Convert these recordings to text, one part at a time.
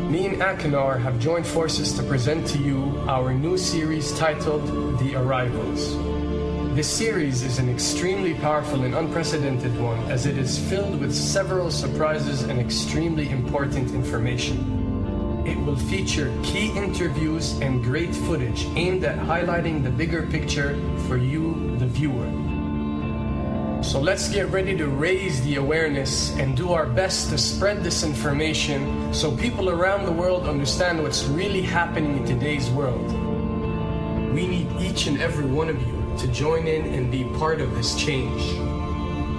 Me and Akinar have joined forces to present to you our new series titled The Arrivals. This series is an extremely powerful and unprecedented one, as it is filled with several surprises and extremely important information. It will feature key interviews and great footage aimed at highlighting the bigger picture for you, the viewer. So let's get ready to raise the awareness and do our best to spread this information so people around the world understand what's really happening in today's world. We need each and every one of you to join in and be part of this change.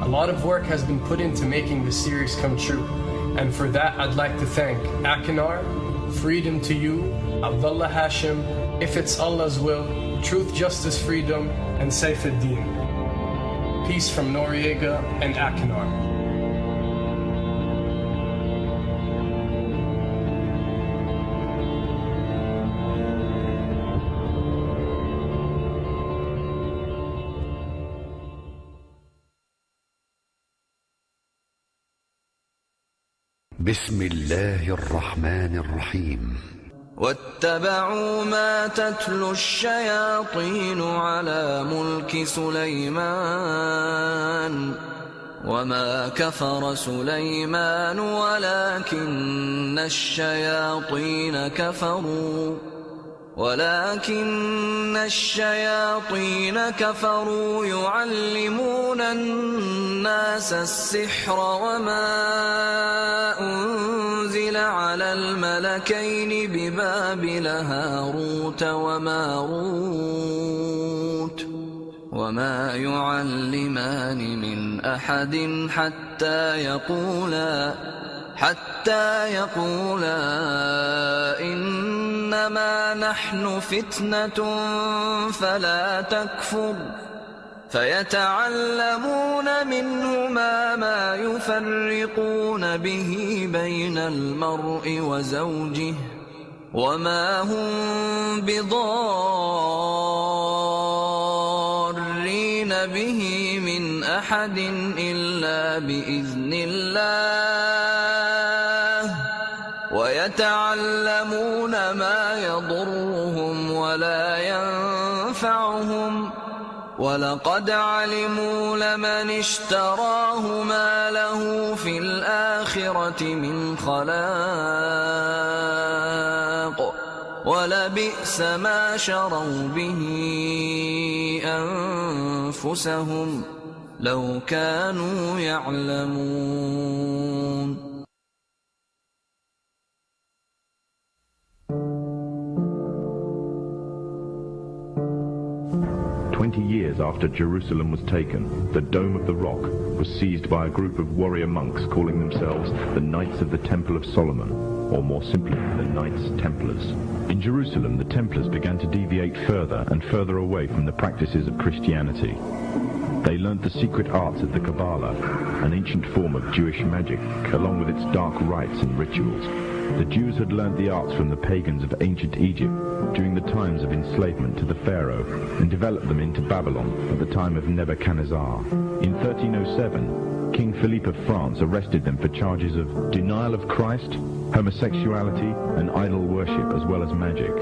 A lot of work has been put into making this series come true, and for that I'd like to thank Akinar, Freedom to You, Abdullah Hashim, If It's Allah's Will, Truth, Justice, Freedom, and Saifuddin. Peace from Noriega and Akinar. بسم الله الرحمن الرحيم واتبعوا ما تتلو الشياطين على ملك سليمان وما كفر سليمان ولكن الشياطين كفروا يعلمون الناس السحر وما أنزل على الملكين ببابل هاروت وماروت وما يعلمان من أحد حتى يقولا إنما نحن فتنة فلا تكفر فيتعلمون منهما ما يفرقون به بين المرء وزوجه وما هم بضارين به من أحد إلا بإذن الله ويتعلمون ما يضرهم ولا ينفعهم ولقد علموا لمن اشتراه ما له في الآخرة من خلاق ولبئس ما شروا به أنفسهم لو كانوا يعلمون. 20 years after Jerusalem was taken, the Dome of the Rock was seized by a group of warrior monks calling themselves the Knights of the Temple of Solomon, or more simply, the Knights Templars. In Jerusalem, the Templars began to deviate further and further away from the practices of Christianity. They learnt the secret arts of the Kabbalah, an ancient form of Jewish magic, along with its dark rites and rituals. The Jews had learnt the arts from the pagans of ancient Egypt during the times of enslavement to the Pharaoh and developed them into Babylon at the time of Nebuchadnezzar. In 1307, King Philippe of France arrested them for charges of denial of Christ, homosexuality, and idol worship, as well as magic.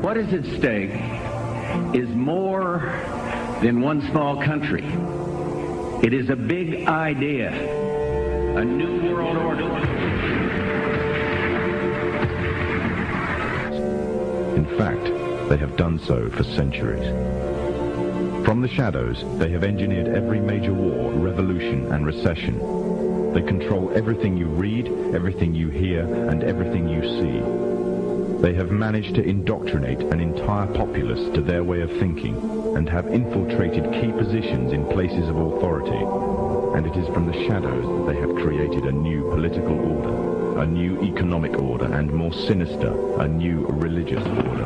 What is at stake is more than one small country. It is a big idea, a new world order. In fact, they have done so for centuries. From the shadows, they have engineered every major war, revolution, and recession. They control everything you read, everything you hear, and everything you see. They have managed to indoctrinate an entire populace to their way of thinking and have infiltrated key positions in places of authority. And it is from the shadows that they have created a new political order, a new economic order, and more sinister, a new religious order.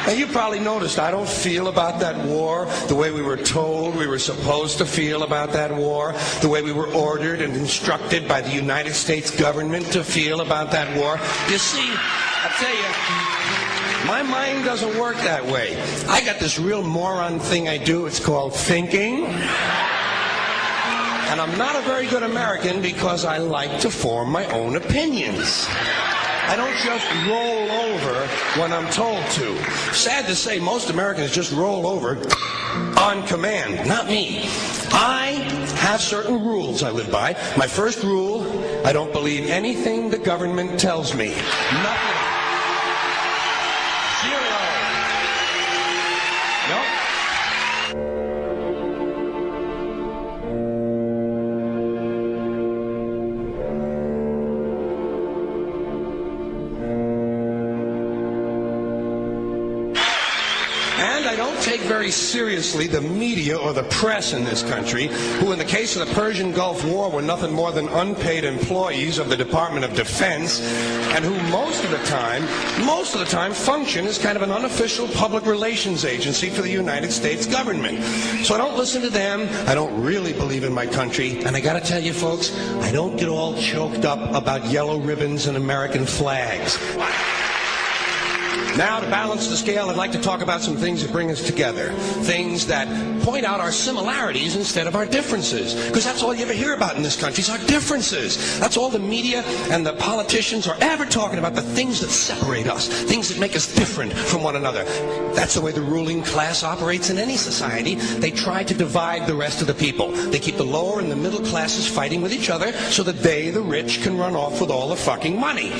And you probably noticed I don't feel about that war the way we were told we were supposed to feel about that war, the way we were ordered and instructed by the United States government to feel about that war. You see, I tell you, my mind doesn't work that way. I got this real moron thing I do. It's called thinking. And I'm not a very good American because I like to form my own opinions. I don't just roll over when I'm told to. Sad to say, most Americans just roll over on command. Not me. I have certain rules I live by. My first rule, I don't believe anything the government tells me. Nothing. Zero. Nope. And I don't take very seriously the media or the press in this country, who in the case of the Persian Gulf War were nothing more than unpaid employees of the Department of Defense, and who most of the time function as kind of an unofficial public relations agency for the United States government. So I don't listen to them. I don't really believe in my country. And I gotta tell you folks, I don't get all choked up about yellow ribbons and American flags. Now, to balance the scale, I'd like to talk about some things that bring us together. Things that point out our similarities instead of our differences. Because that's all you ever hear about in this country is our differences. That's all the media and the politicians are ever talking about, the things that separate us, things that make us different from one another. That's the way the ruling class operates in any society. They try to divide the rest of the people. They keep the lower and the middle classes fighting with each other so that they, the rich, can run off with all the fucking money.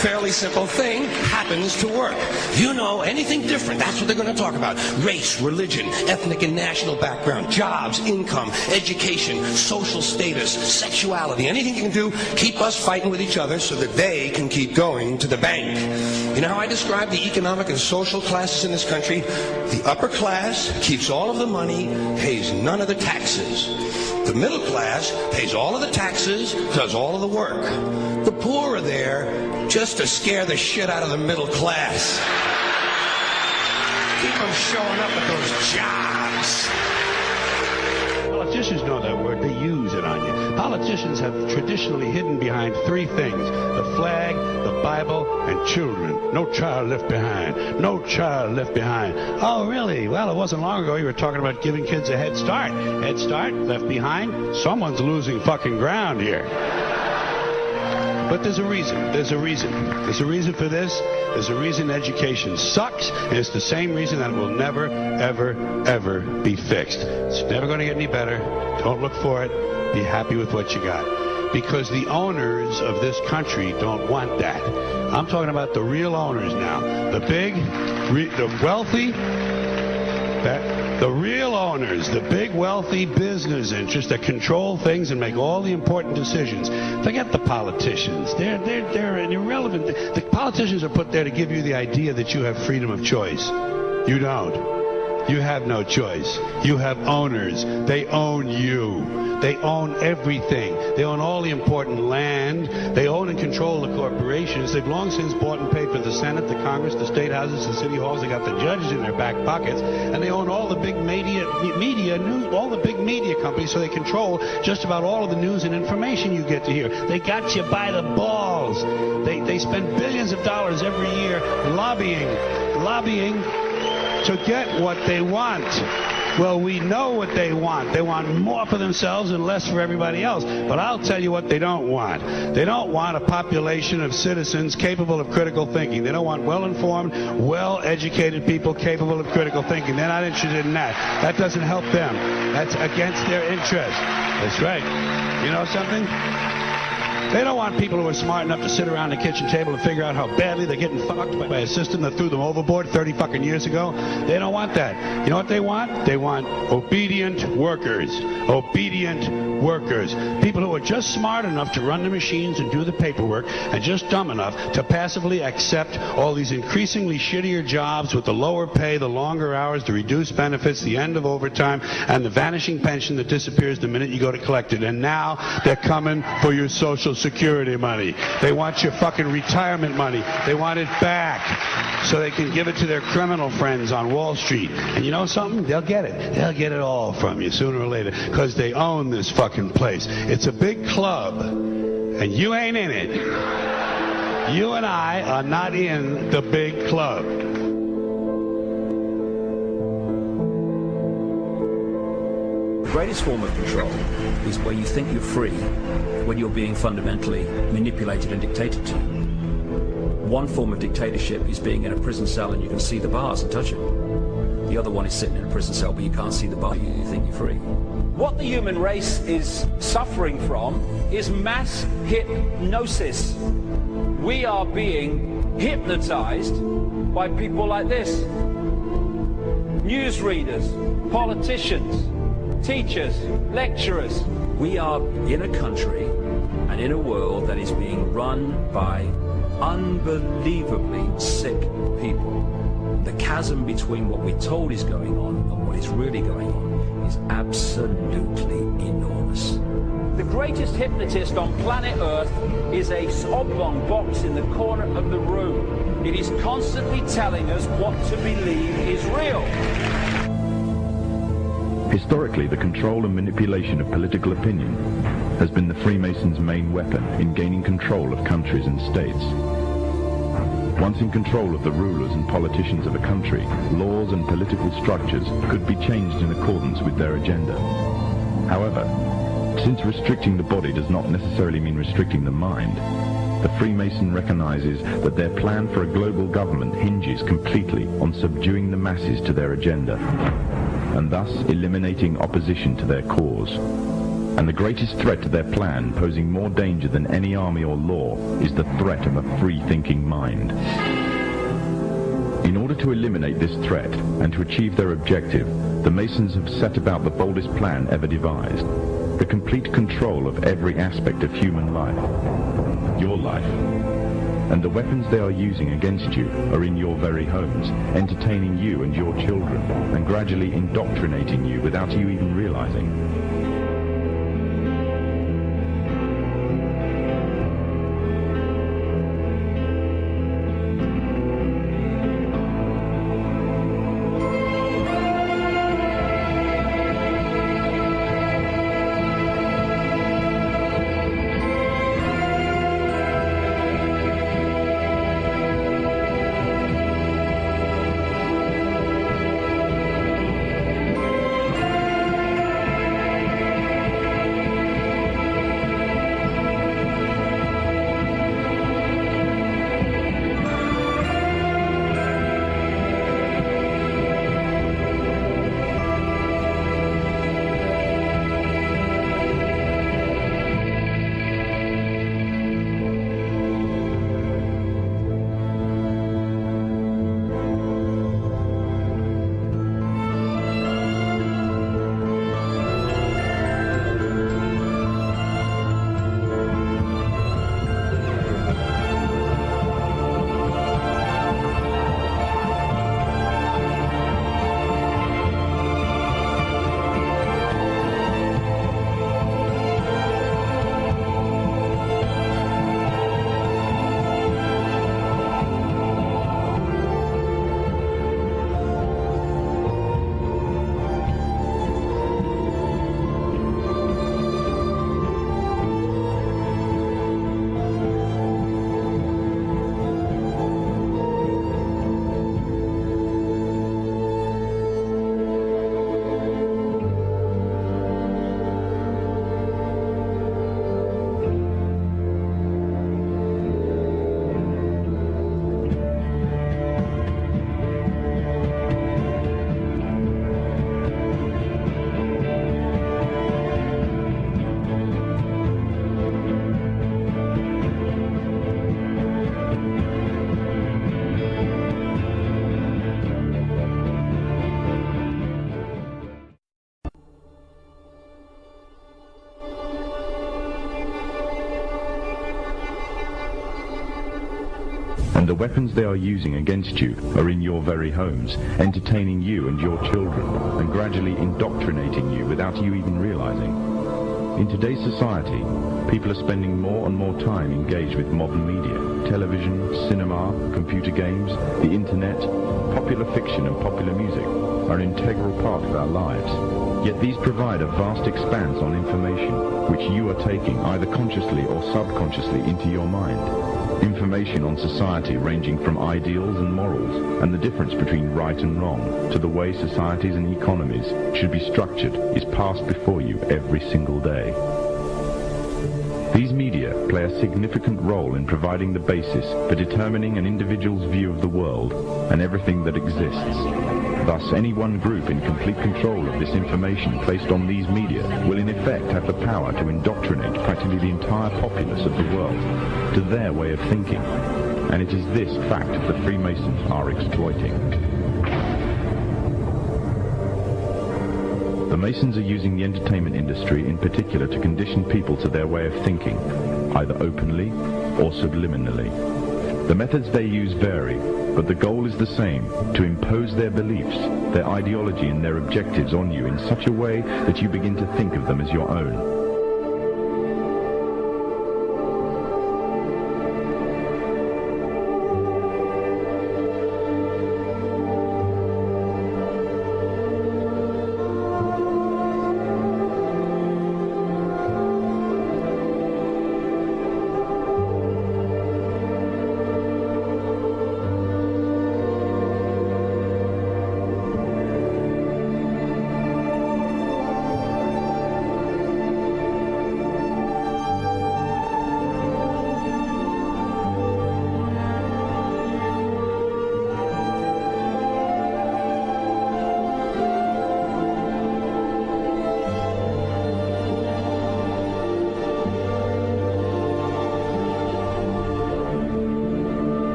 Fairly simple thing happens to work. You know, anything different, that's what they're going to talk about. Race, religion, ethnic and national background, jobs, income, education, social status, sexuality, anything you can do, keep us fighting with each other so that they can keep going to the bank. You know how I describe the economic and social classes in this country? The upper class keeps all of the money, pays none of the taxes. The middle class pays all of the taxes, does all of the work. The poor are there just to scare the shit out of the middle class. Keep them showing up at those jobs. Politicians know that word. They use it on you. Politicians have traditionally hidden behind three things: the flag, the Bible, and children. No child left behind. No child left behind. Oh, really? Well, it wasn't long ago you were talking about giving kids a head start. Head start, left behind? Someone's losing fucking ground here. But there's a reason. There's a reason. There's a reason for this. There's a reason education sucks, and it's the same reason that it will never, ever, ever be fixed. It's never going to get any better. Don't look for it. Be happy with what you got. Because the owners of this country don't want that. I'm talking about the real owners now. The big, the wealthy, the real owners, the big wealthy business interests that control things and make all the important decisions. Forget the politicians. They're irrelevant. The politicians are put there to give you the idea that you have freedom of choice. You don't. You have no choice. You have owners. They own you. They own everything. They own all the important land. They own and control the corporations. They've long since bought and paid for the Senate, the Congress, the state houses, the city halls. They got the judges in their back pockets, and they own all the big all the big media companies. So they control just about all of the news and information you get to hear. They got you by the balls. They spend billions of dollars every year lobbying to get what they want. Well, we know what they want. They want more for themselves and less for everybody else. But I'll tell you what they don't want. They don't want a population of citizens capable of critical thinking. They don't want well-informed, well-educated people capable of critical thinking. They're not interested in that. That doesn't help them. That's against their interest. That's right. You know something? They don't want people who are smart enough to sit around the kitchen table and figure out how badly they're getting fucked by a system that threw them overboard 30 fucking years ago. They don't want that. You know what they want? They want obedient workers. Obedient workers. People who are just smart enough to run the machines and do the paperwork, and just dumb enough to passively accept all these increasingly shittier jobs with the lower pay, the longer hours, the reduced benefits, the end of overtime, and the vanishing pension that disappears the minute you go to collect it. And now they're coming for your Social Social Security money. They want your fucking retirement money. They want it back so they can give it to their criminal friends on Wall Street. And you know something? They'll get it. They'll get it all from you sooner or later because they own this fucking place. It's a big club, and you ain't in it. You and I are not in the big club. The greatest form of control is where you think you're free when you're being fundamentally manipulated and dictated to. One form of dictatorship is being in a prison cell and you can see the bars and touch it. The other one is sitting in a prison cell but you can't see the bar, you think you're free. What the human race is suffering from is mass hypnosis. We are being hypnotized by people like this. Newsreaders, politicians, teachers, lecturers. We are in a country and in a world that is being run by unbelievably sick people. The chasm between what we're told is going on and what is really going on is absolutely enormous. The greatest hypnotist on planet Earth is a oblong box in the corner of the room. It is constantly telling us what to believe is real. Historically, the control and manipulation of political opinion has been the Freemasons' main weapon in gaining control of countries and states. Once in control of the rulers and politicians of a country, laws and political structures could be changed in accordance with their agenda. However, since restricting the body does not necessarily mean restricting the mind, the Freemason recognizes that their plan for a global government hinges completely on subduing the masses to their agenda, and thus eliminating opposition to their cause. And the greatest threat to their plan, posing more danger than any army or law, is the threat of a free-thinking mind. In order to eliminate this threat and to achieve their objective, the Masons have set about the boldest plan ever devised: the complete control of every aspect of human life, your life. And the weapons they are using against you are in your very homes, entertaining you and your children, and gradually indoctrinating you without you even realizing. And the weapons they are using against you are in your very homes, entertaining you and your children, and gradually indoctrinating you without you even realizing. In today's society, people are spending more and more time engaged with modern media. Television, cinema, computer games, the internet, popular fiction and popular music are an integral part of our lives. Yet these provide a vast expanse on information, which you are taking either consciously or subconsciously into your mind. Information on society ranging from ideals and morals and the difference between right and wrong to the way societies and economies should be structured is passed before you every single day. These media play a significant role in providing the basis for determining an individual's view of the world and everything that exists. Thus, any one group in complete control of this information placed on these media will in effect have the power to indoctrinate practically the entire populace of the world to their way of thinking. And it is this fact the Freemasons are exploiting. The Masons are using the entertainment industry in particular to condition people to their way of thinking, either openly or subliminally. The methods they use vary, but the goal is the same, to impose their beliefs, their ideology and their objectives on you in such a way that you begin to think of them as your own.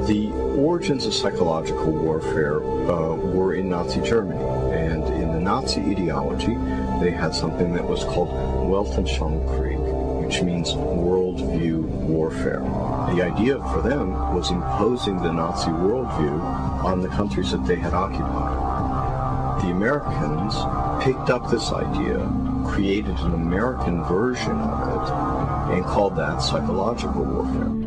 The origins of psychological warfare were in Nazi Germany, and in the Nazi ideology, they had something that was called Weltanschauungskrieg, which means worldview warfare. The idea for them was imposing the Nazi worldview on the countries that they had occupied. The Americans picked up this idea, created an American version of it, and called that psychological warfare.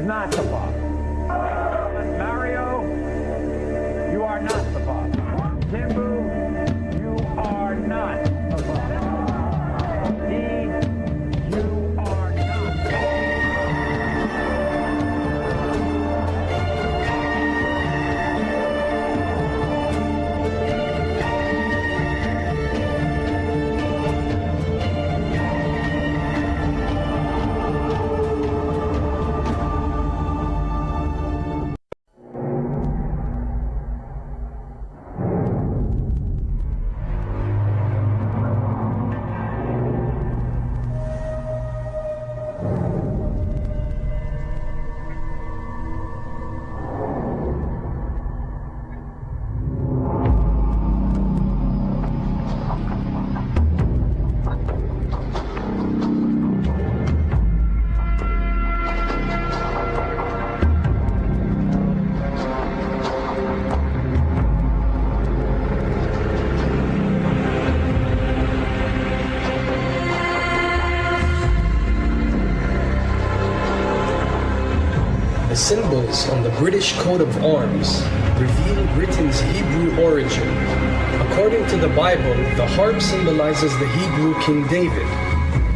not the father. Mario, you are not the father. Timbu, you are not the father. Dee, you are not. The symbols on the British coat of arms reveal Britain's Hebrew origin. According to the Bible, the harp symbolizes the Hebrew King David.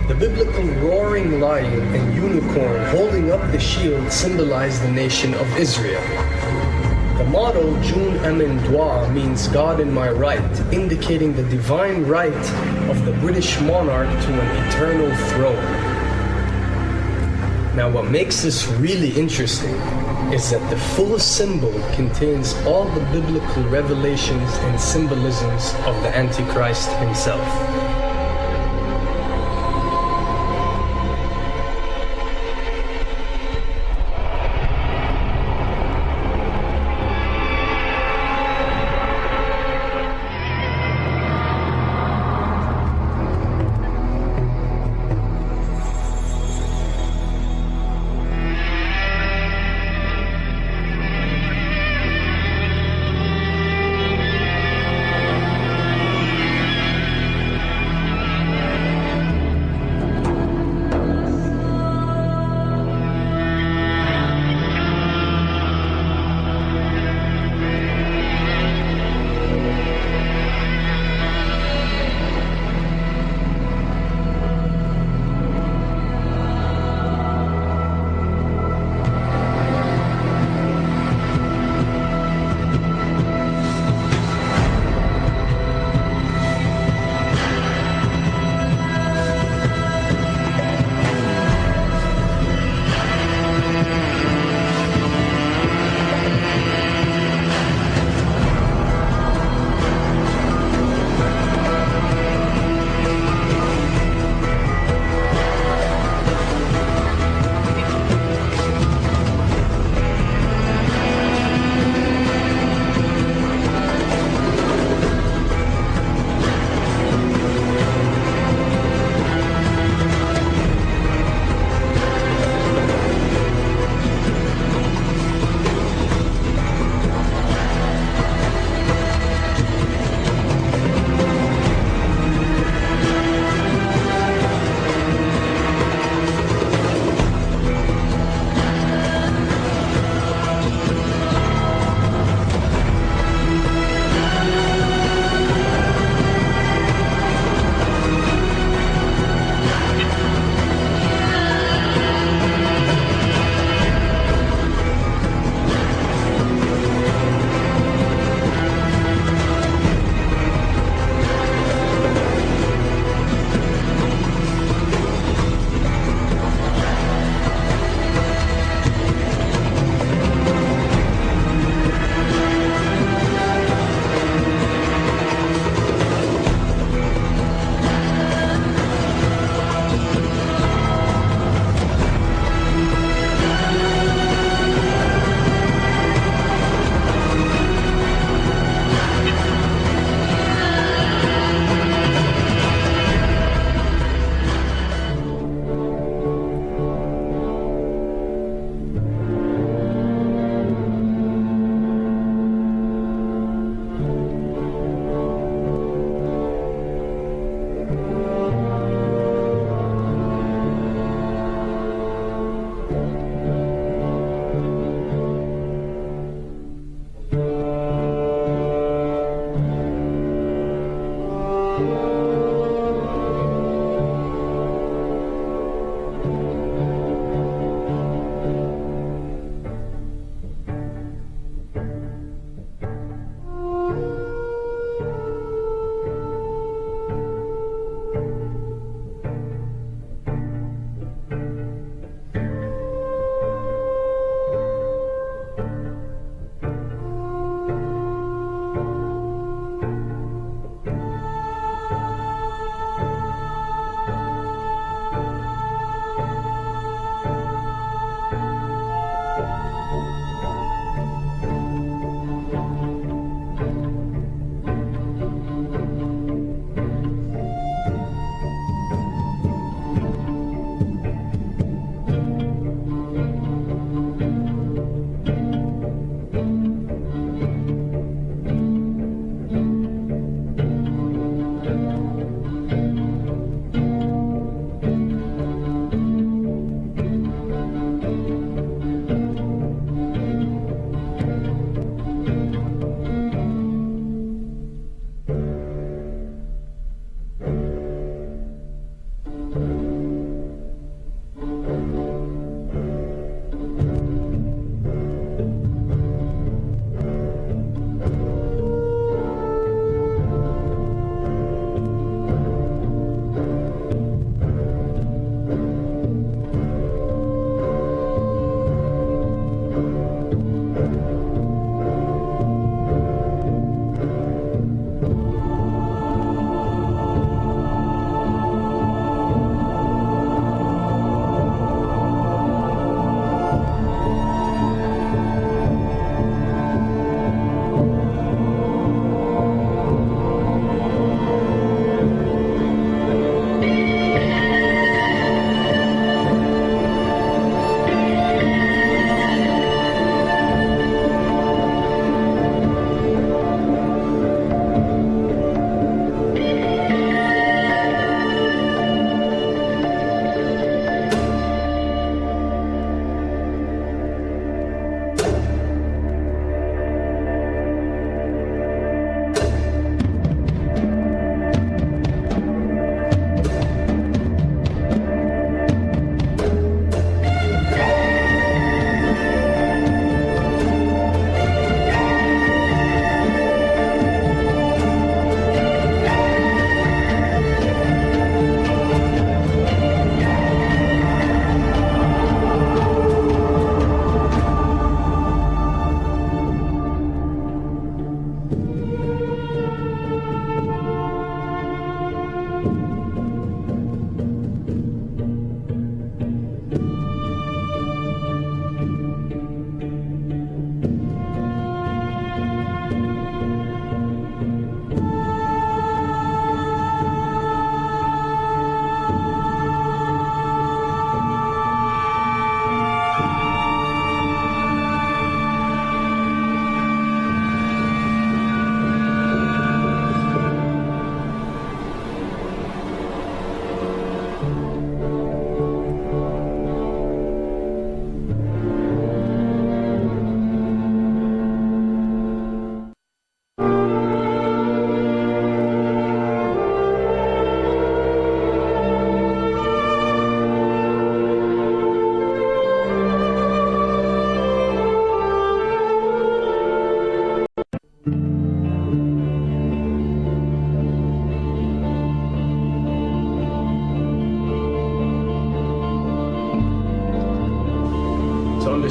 The biblical roaring lion and unicorn holding up the shield symbolize the nation of Israel. The motto Jun Amen Dwa means God in my right, indicating the divine right of the British monarch to an eternal throne. Now, what makes this really interesting is that the full symbol contains all the biblical revelations and symbolisms of the Antichrist himself.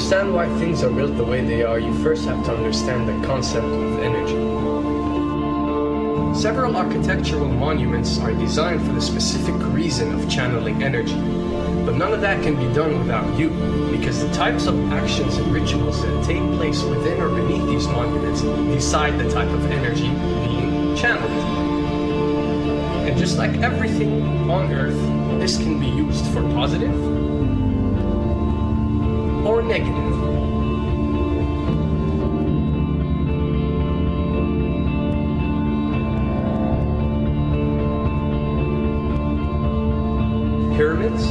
understand why things are built the way they are, you first have to understand the concept of energy. Several architectural monuments are designed for the specific reason of channeling energy. But none of that can be done without you, because the types of actions and rituals that take place within or beneath these monuments decide the type of energy being channeled. And just like everything on Earth, this can be used for positive or negative. Pyramids,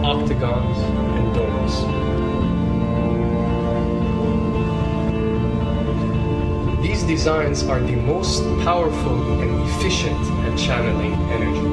octagons, and domes. These designs are the most powerful and efficient at channeling energy.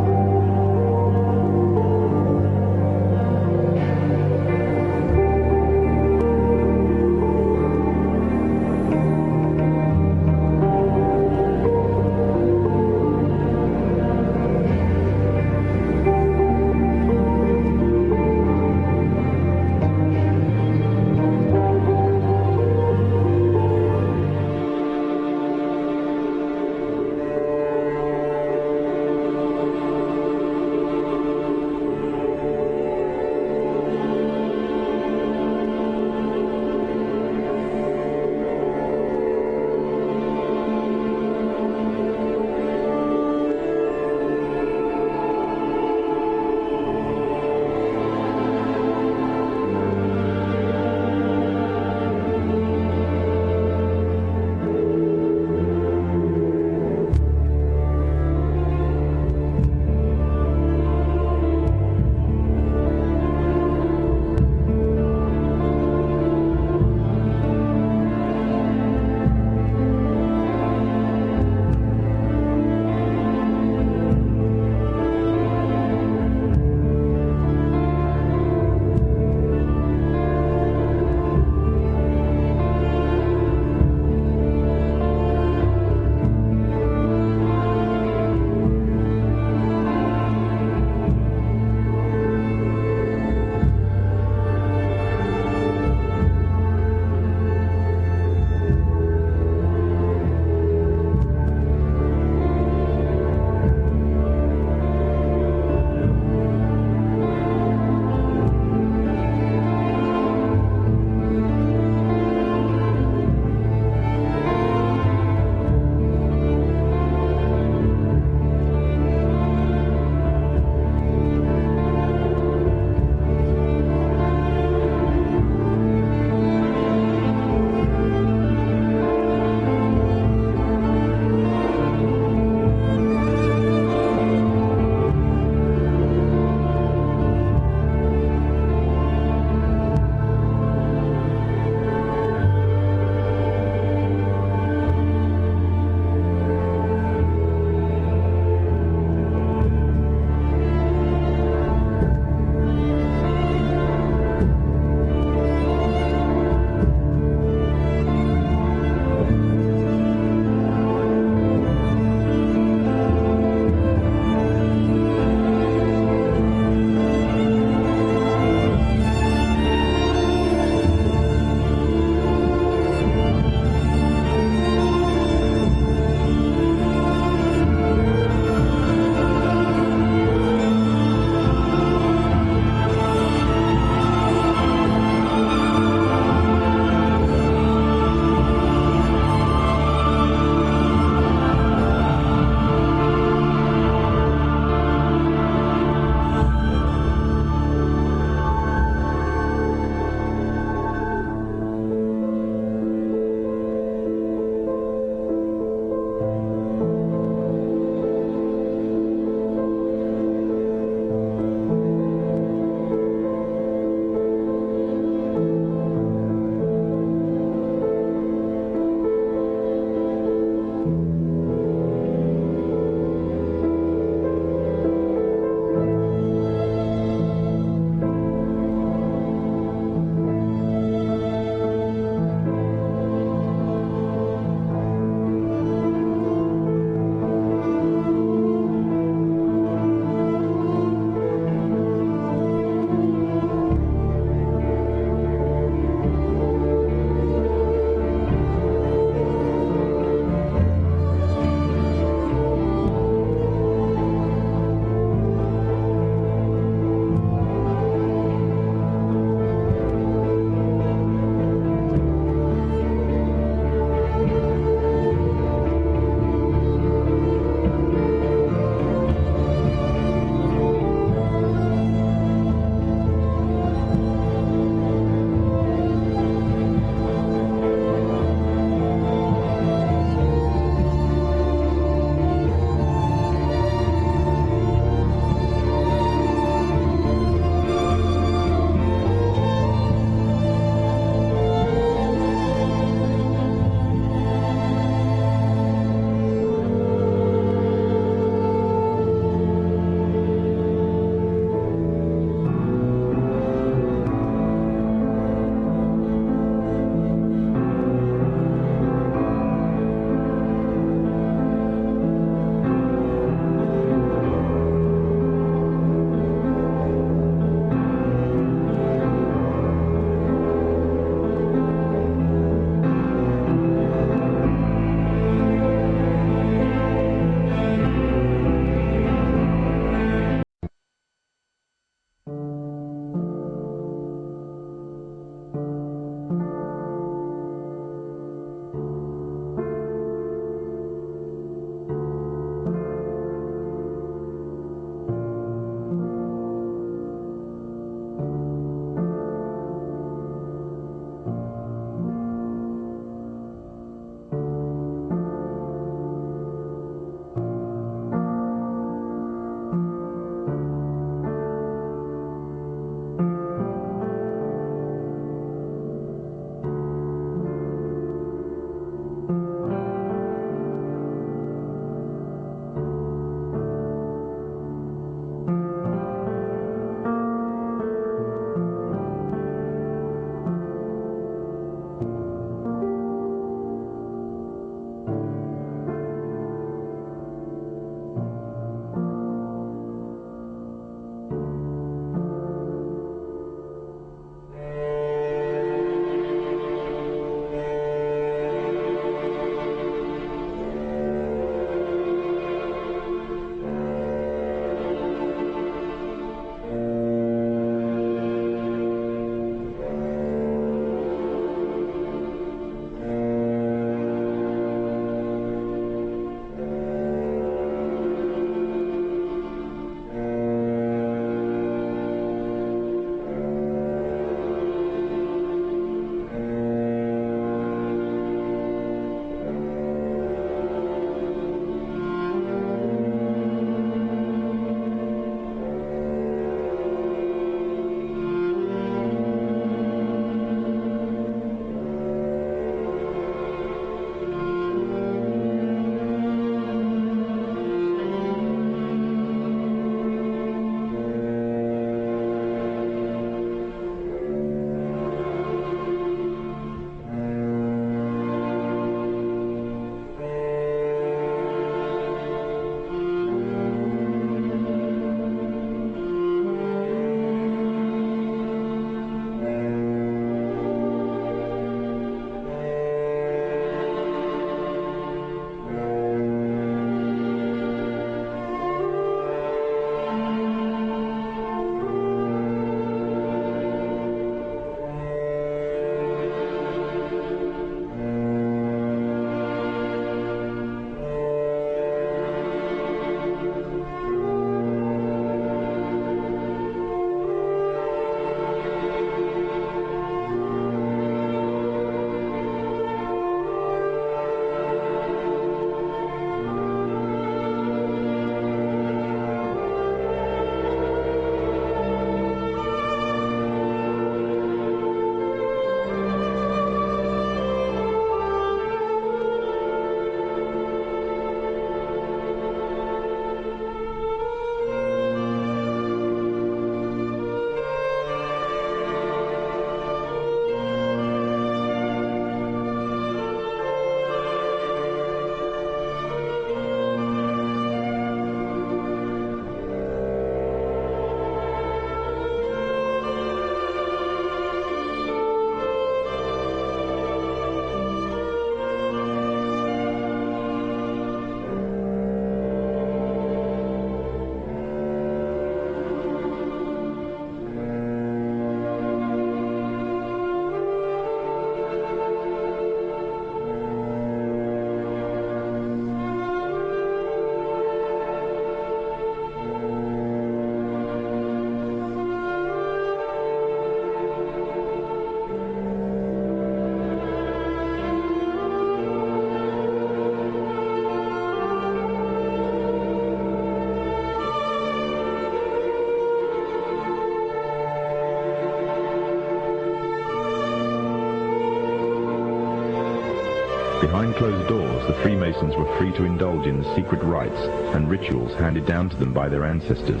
Behind closed doors, the Freemasons were free to indulge in the secret rites and rituals handed down to them by their ancestors,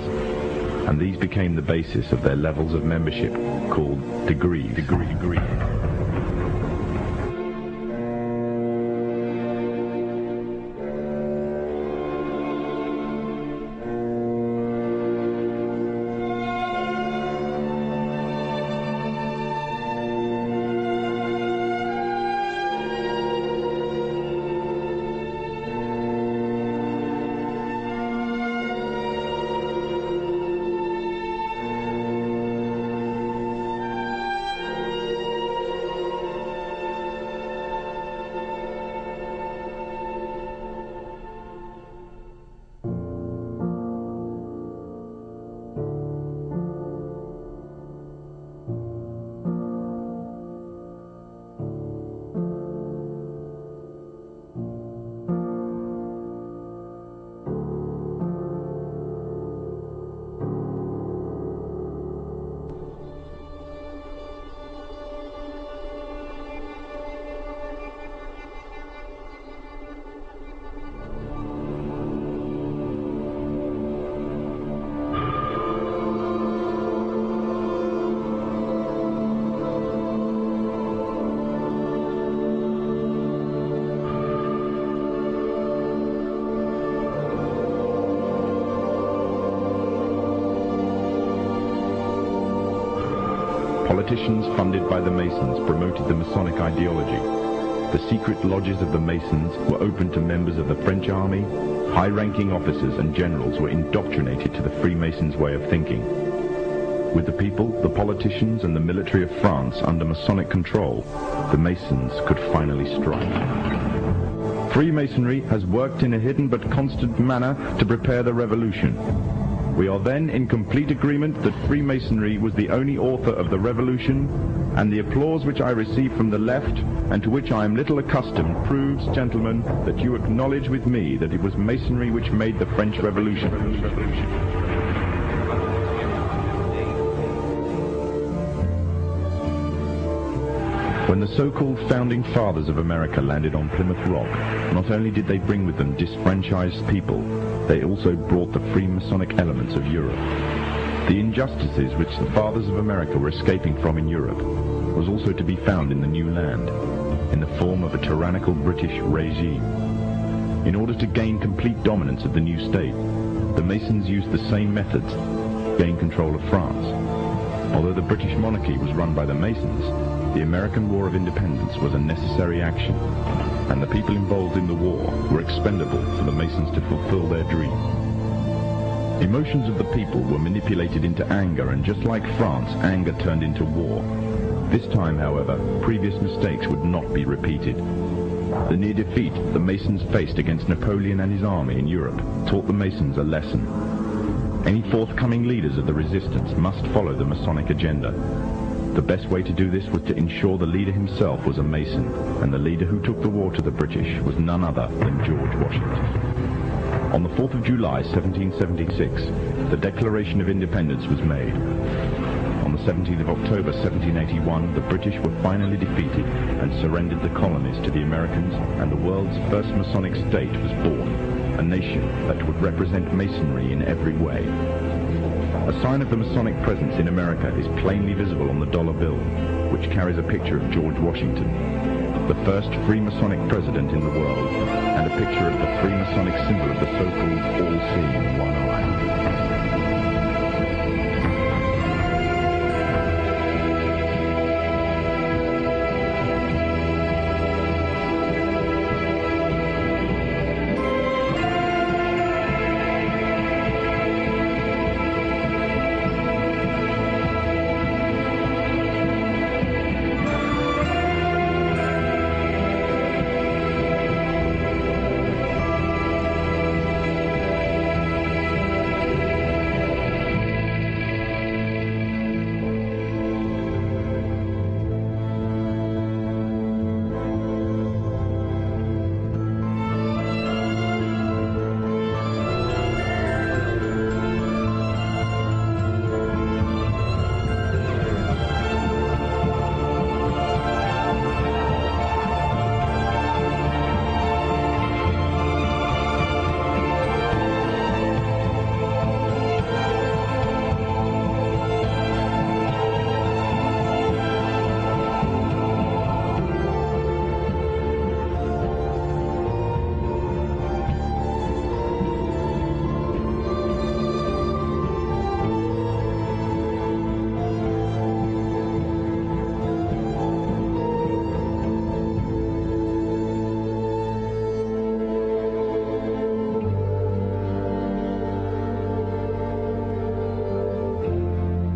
and these became the basis of their levels of membership, called degrees. Politicians funded by the Masons promoted the Masonic ideology. The secret lodges of the Masons were open to members of the French army. High-ranking officers and generals were indoctrinated to the Freemasons' way of thinking. With the people, the politicians, and the military of France under Masonic control, the Masons could finally strike. Freemasonry has worked in a hidden but constant manner to prepare the revolution. We are then in complete agreement that Freemasonry was the only author of the revolution, and the applause which I receive from the left, and to which I am little accustomed, proves, gentlemen, that you acknowledge with me that it was Masonry which made the French Revolution. When the so-called founding fathers of America landed on Plymouth Rock, not only did they bring with them disfranchised people, they also brought the Freemasonic elements of Europe. The injustices which the fathers of America were escaping from in Europe was also to be found in the new land, in the form of a tyrannical British regime. In order to gain complete dominance of the new state, the Masons used the same methods to gain control of France. Although the British monarchy was run by the Masons, the American War of Independence was a necessary action, and the people involved in the war were expendable for the Masons to fulfill their dream. Emotions of the people were manipulated into anger, and just like France, anger turned into war. This time, however, previous mistakes would not be repeated. The near defeat the Masons faced against Napoleon and his army in Europe taught the Masons a lesson. Any forthcoming leaders of the resistance must follow the Masonic agenda. The best way to do this was to ensure the leader himself was a Mason, and the leader who took the war to the British was none other than George Washington. On the 4th of July, 1776, the Declaration of Independence was made. On the 17th of October, 1781, the British were finally defeated and surrendered the colonies to the Americans, and the world's first Masonic state was born, a nation that would represent Masonry in every way. A sign of the Masonic presence in America is plainly visible on the dollar bill, which carries a picture of George Washington, the first Freemasonic president in the world, and a picture of the Freemasonic symbol of the so-called all-seeing one eye.